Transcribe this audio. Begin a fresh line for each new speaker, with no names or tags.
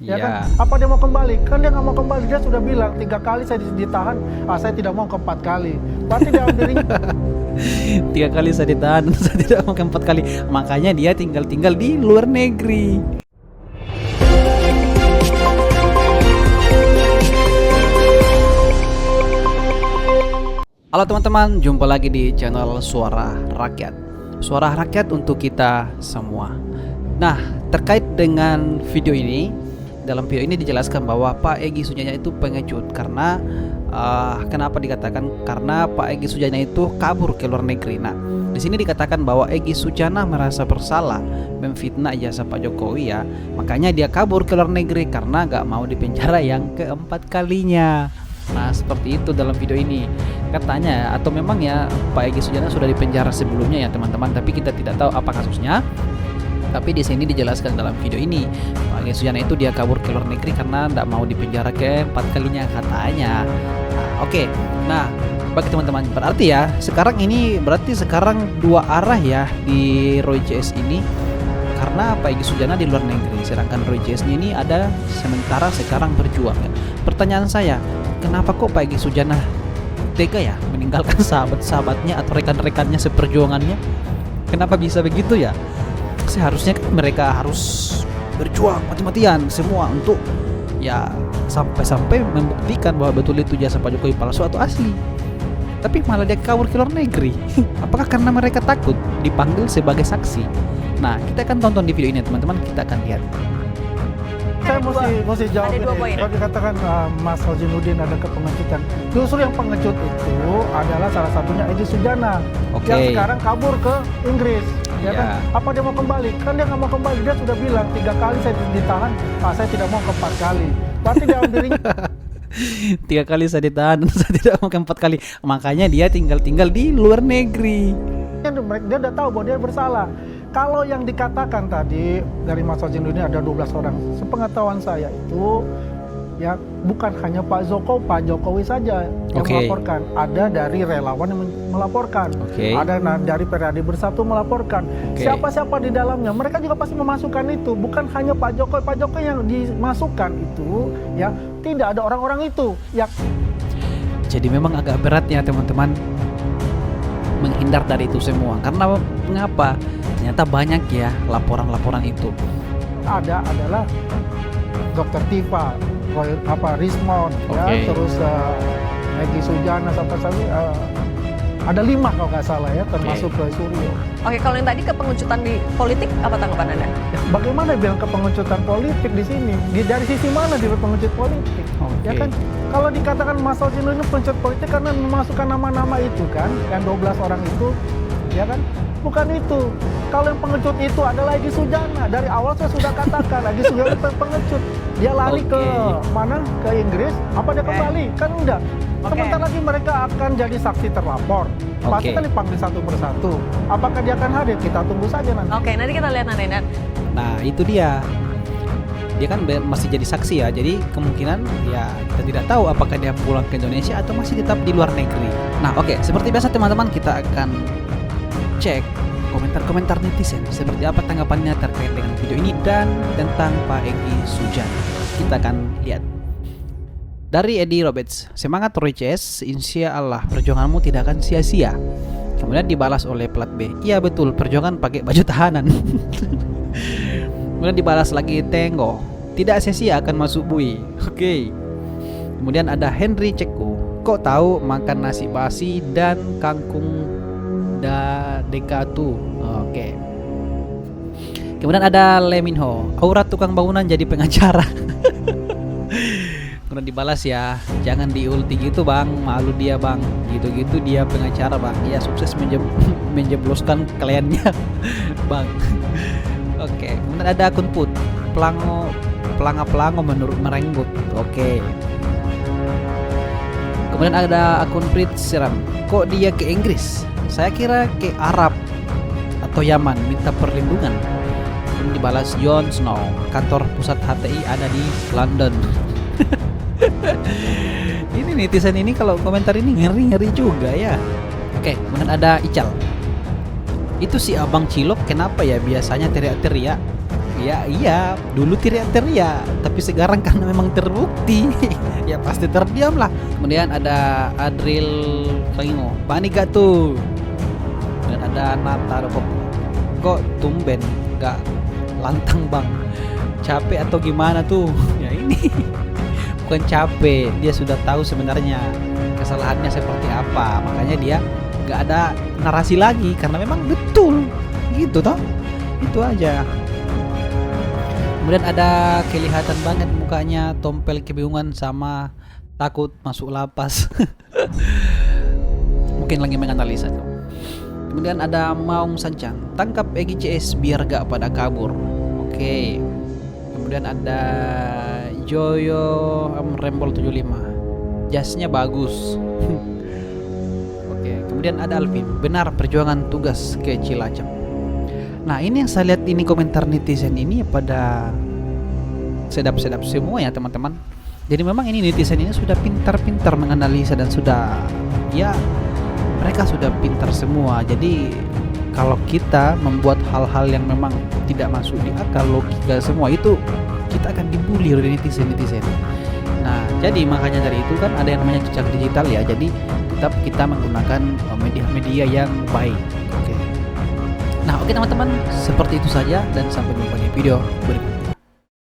Ya kan?
Iya.
Apa dia mau kembali? Kan dia nggak mau kembali. Dia sudah bilang 3 kali saya ditahan, saya tidak mau ke 4 kali. Berarti dalam dirinya
3 kali saya ditahan, saya tidak mau ke 4 kali. Makanya dia tinggal di luar negeri. Halo teman-teman, jumpa lagi di channel Suara Rakyat. Suara Rakyat untuk kita semua. Nah, terkait dengan video ini, dalam video ini dijelaskan bahwa Pak Egy Sujana itu pengecut karena kenapa dikatakan karena Pak Egy Sujana itu kabur ke luar negeri. Nah, di sini dikatakan bahwa Egy Sujana merasa bersalah memfitnah ijazah Pak Jokowi ya, makanya dia kabur ke luar negeri karena gak mau dipenjara yang keempat kalinya. Nah, seperti itu dalam video ini katanya, atau memang ya Pak Egy Sujana sudah dipenjara sebelumnya ya teman-teman, tapi kita tidak tahu apa kasusnya. Tapi di sini dijelaskan dalam video ini Pak Egy Sujana itu dia kabur ke luar negeri karena tidak mau dipenjara ke 4 kalinya katanya. Nah, oke. Nah, bagi teman-teman berarti ya sekarang dua arah ya di Roy CS ini, karena Pak Egy Sujana di luar negeri sedangkan Roy CS ini ada sementara sekarang berjuang ya. Pertanyaan saya, kenapa kok Pak Egy Sujana tega ya meninggalkan sahabat-sahabatnya atau rekan-rekannya seperjuangannya? Kenapa bisa begitu ya? Seharusnya kan mereka harus berjuang mati-matian semua untuk ya sampai membuktikan bahwa betul itu jasa Pak Jokowi palsu atau asli. Tapi malah dia kabur ke luar negeri. Apakah karena mereka takut dipanggil sebagai saksi? Nah, kita akan tonton di video ini teman-teman, kita akan lihat.
saya mesti jawab
ada 2
ini.
poin.
Kalau dikatakan Mas Hojinuddin ada kepengecutan, justru yang pengecut itu adalah salah satunya Egy Sujana
Oke.
yang sekarang kabur ke Inggris. Ya kan?
Ya.
Apa dia mau kembali? Kan dia nggak mau kembali. Dia sudah bilang 3 kali saya ditahan, saya tidak mau ke 4 kali. Berarti dalam dirinya
3 kali saya ditahan, saya tidak mau ke 4 kali. Makanya dia tinggal di luar negeri.
dia udah tahu bahwa dia bersalah. Kalau yang dikatakan tadi dari Mas Hojinuddin ada 12 orang, sepengetahuan saya itu ya bukan hanya Pak Jokowi saja yang
Oke.
melaporkan, ada dari relawan yang melaporkan,
Oke.
ada dari PRAD Bersatu melaporkan.
Oke.
Siapa-siapa di dalamnya, mereka juga pasti memasukkan itu, bukan hanya Pak Jokowi yang dimasukkan itu, ya tidak ada orang-orang itu. Ya
Jadi memang agak berat ya teman-teman menghindar dari itu semua. Karena mengapa? Ternyata banyak ya laporan-laporan itu.
ada adalah Dr. Tifa, Rismon, ya,
Oke.
terus Egy Sujana sampai ada 5 kalau nggak salah ya, termasuk Roy Suryo.
Oke, kalau yang tadi kepengecutan di politik, apa tanggapan Anda?
Ya, bagaimana bilang kepengecutan politik di sini? Dari sisi mana dia pengecut politik?
Oke.
Ya kan, kalau dikatakan Mas Hojinuddin pengecut politik karena memasukkan nama-nama itu kan, yang 12 orang itu, ya kan? Bukan itu. Kalau yang pengecut itu adalah Egy Sujana. Dari awal saya sudah katakan Egy Sujana pengecut. Dia lari ke
Oke.
mana? Ke Inggris. Apa dia
Oke.
kembali? Kan enggak.
Oke.
Sebentar lagi mereka akan jadi saksi terlapor. Pasti
Oke.
kan dipanggil satu persatu. Apakah dia akan hadir? Kita tunggu saja nanti.
Oke, nanti kita lihat nanti.
Nah, itu dia. Dia kan masih jadi saksi ya. Jadi kemungkinan ya kita tidak tahu apakah dia pulang ke Indonesia atau masih tetap di luar negeri. Nah, oke, seperti biasa teman-teman, kita akan cek komentar-komentar netizen seperti apa tanggapannya terkait dengan video ini dan tentang Pak Egy Sujana. Kita akan lihat. Dari Edi Roberts, semangat Roy CS, insya Allah perjuanganmu tidak akan sia-sia. Kemudian dibalas oleh plat B, iya betul, perjuangan pakai baju tahanan. Kemudian dibalas lagi Tenggo, tidak sia-sia akan masuk bui. Oke. Kemudian ada Henry Ceko, kok tahu makan nasi basi dan kangkung dekatu. Oke. Kemudian ada Leminho, aura tukang bangunan jadi pengacara. Kemudian dibalas ya, jangan diulti gitu bang, malu dia bang, gitu-gitu dia pengacara bang, ya sukses menjebloskan kliennya bang. Oke. Kemudian ada akun put, pelango menurut merenggut. Oke. Kemudian ada akun Prit Siram, kok dia ke Inggris? Saya kira ke Arab atau Yaman minta perlindungan. Kemudian dibalas Jon Snow, kantor pusat HTI ada di London. Ini netizen ini kalau komentar ini ngeri juga ya. Oke, kemudian ada Ical. Itu si abang Cilok kenapa ya biasanya teriak-teriak? Ya iya, dulu teriak-teriak, tapi sekarang karena memang terbukti, ya pasti terdiam lah. Kemudian ada Adril Kangingo, panik gak tuh? Dan ada Nata, kok tumben gak lantang bang? Capek atau gimana tuh? Ya ini bukan capek, dia sudah tahu sebenarnya kesalahannya seperti apa, makanya dia gak ada narasi lagi karena memang betul gitu toh, itu aja. Kemudian ada kelihatan banget mukanya Tompel kebingungan sama takut masuk lapas. Mungkin lagi menganalisa tuh. Kemudian ada Maung Sancang, tangkap Egy CS biar gak pada kabur. Oke. Kemudian ada Joyo Rembol 75, jasnya bagus. Oke. Kemudian ada Alvin, benar perjuangan tugas ke Cilacap. Nah ini yang saya lihat ini komentar netizen ini pada sedap-sedap semua ya teman-teman. Jadi memang ini netizen ini sudah pintar-pintar menganalisa dan sudah ya mereka sudah pintar semua. Jadi kalau kita membuat hal-hal yang memang tidak masuk di akal logika semua itu, kita akan dibully oleh netizen-netizen. Nah jadi makanya dari itu kan ada yang namanya jejak digital ya. Jadi tetap kita menggunakan media-media yang baik. Oke. Nah oke teman-teman, seperti itu saja dan sampai jumpa di video berikutnya.